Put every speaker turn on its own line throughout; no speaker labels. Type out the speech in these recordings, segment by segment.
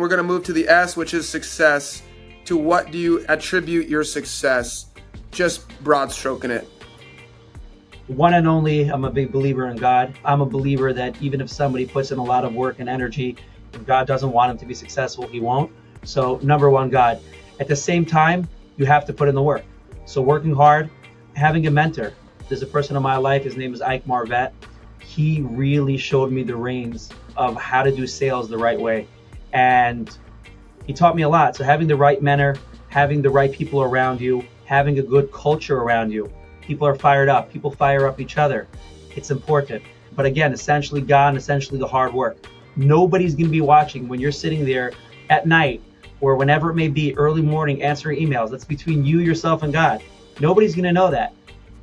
We're going to move to the S, which is success. To what do you attribute your success? Just broad stroking it.
One and only, I'm a big believer in God. I'm a believer that even if somebody puts in a lot of work and energy, if God doesn't want him to be successful, he won't. So number one, God. At the same time, you have to put in the work. So working hard, having a mentor. There's a person in my life, his name is Ike Marvette. He really showed me the reins of how to do sales the right way. And he taught me a lot. So having the right mentor, having the right people around you, having a good culture around you. People are fired up. People fire up each other. It's important. But again, essentially God and essentially the hard work. Nobody's going to be watching when you're sitting there at night or whenever it may be, early morning, answering emails. That's between you, yourself, and God. Nobody's going to know that.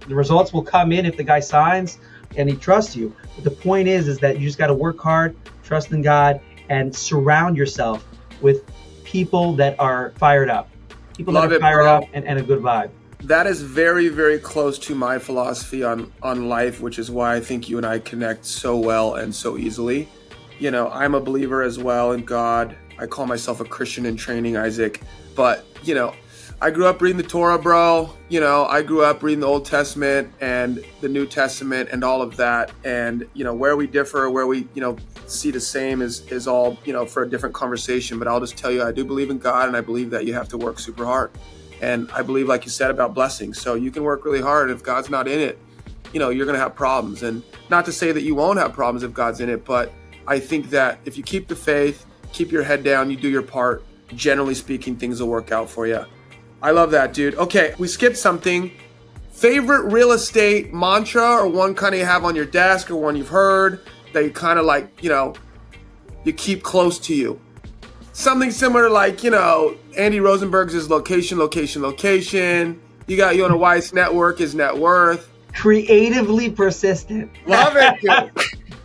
The results will come in if the guy signs and he trusts you. But the point is that you just got to work hard, trust in God, and surround yourself with people that are fired up. People that are fired up and a good vibe.
That is very, very close to my philosophy on life, which is why I think you and I connect so well and so easily. You know, I'm a believer as well in God. I call myself a Christian in training, Isaac. But, you know, I grew up reading the Torah, bro. You know, I grew up reading the Old Testament and the New Testament and all of that. And, you know, where we differ, where we, you know, see the same is all, you know, for a different conversation. But I'll just tell you, I do believe in God, and I believe that you have to work super hard. And I believe, like you said, about blessings. So you can work really hard. If God's not in it, you know, you're going to have problems. And not to say that you won't have problems if God's in it, but I think that if you keep the faith, keep your head down, you do your part, generally speaking, things will work out for you. I love that, dude. Okay, we skipped something. Favorite real estate mantra, or one kind of you have on your desk, or one you've heard that you kind of like, you know, you keep close to you. Something similar like, you know, Andy Rosenberg's is location, location, location. You got Yonah Weiss network is net worth.
Creatively persistent.
Love it, dude.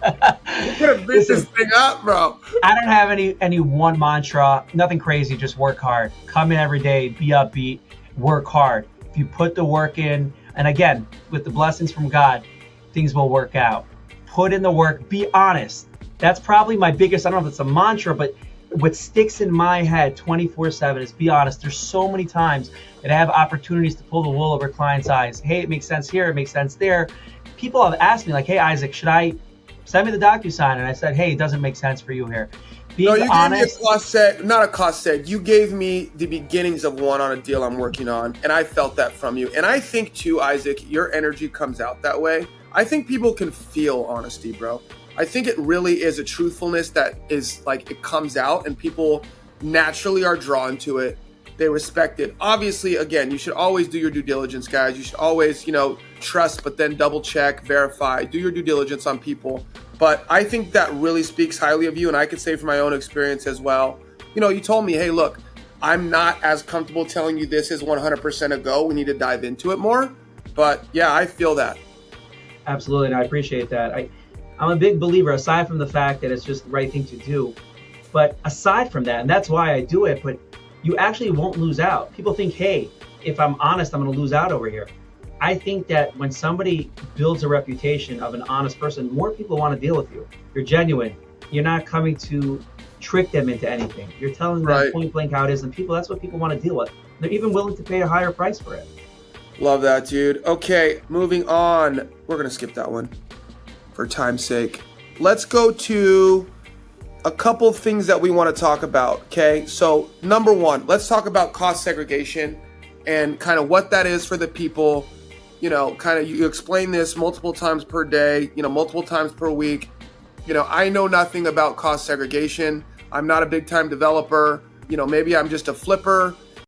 You could have beat this thing up, bro.
I don't have any one mantra, nothing crazy, just work hard. Come in every day, be upbeat, work hard. If you put the work in, and again, with the blessings from God, things will work out. Put in the work, be honest. That's probably my biggest, I don't know if it's a mantra, but what sticks in my head 24/7 is be honest. There's so many times that I have opportunities to pull the wool over clients' eyes. Hey, it makes sense here, it makes sense there. People have asked me like, hey, Isaac, should I send me the DocuSign? And I said, hey, it doesn't make sense for you here.
You gave me a cost set, not a cost set. You gave me the beginnings of one on a deal I'm working on, and I felt that from you. And I think too, Isaac, your energy comes out that way. I think people can feel honesty, bro. I think it really is a truthfulness that is like, it comes out and people naturally are drawn to it. They respect it. Obviously, again, you should always do your due diligence, guys. You should always, you know, trust, but then double check, verify, do your due diligence on people. But I think that really speaks highly of you. And I could say from my own experience as well, you know, you told me, hey, look, I'm not as comfortable telling you this is 100% a go. We need to dive into it more. But yeah, I feel that.
Absolutely. And I appreciate that. I'm a big believer, aside from the fact that it's just the right thing to do. But aside from that, and that's why I do it, but you actually won't lose out. People think, hey, if I'm honest, I'm going to lose out over here. I think that when somebody builds a reputation of an honest person, more people want to deal with you. You're genuine. You're not coming to trick them into anything. You're telling them point blank how it is, and people, that's what people want to deal with. They're even willing to pay a higher price for it.
Love that, dude. Okay, moving on. We're going to skip that one for time's sake. Let's go to a couple things that we want to talk about, okay? So number one, let's talk about cost segregation and kind of what that is for the people. You know, kind of you explain this multiple times per day, you know, multiple times per week. You know, I know nothing about cost segregation. I'm not a big time developer. You know, maybe I'm just a flipper.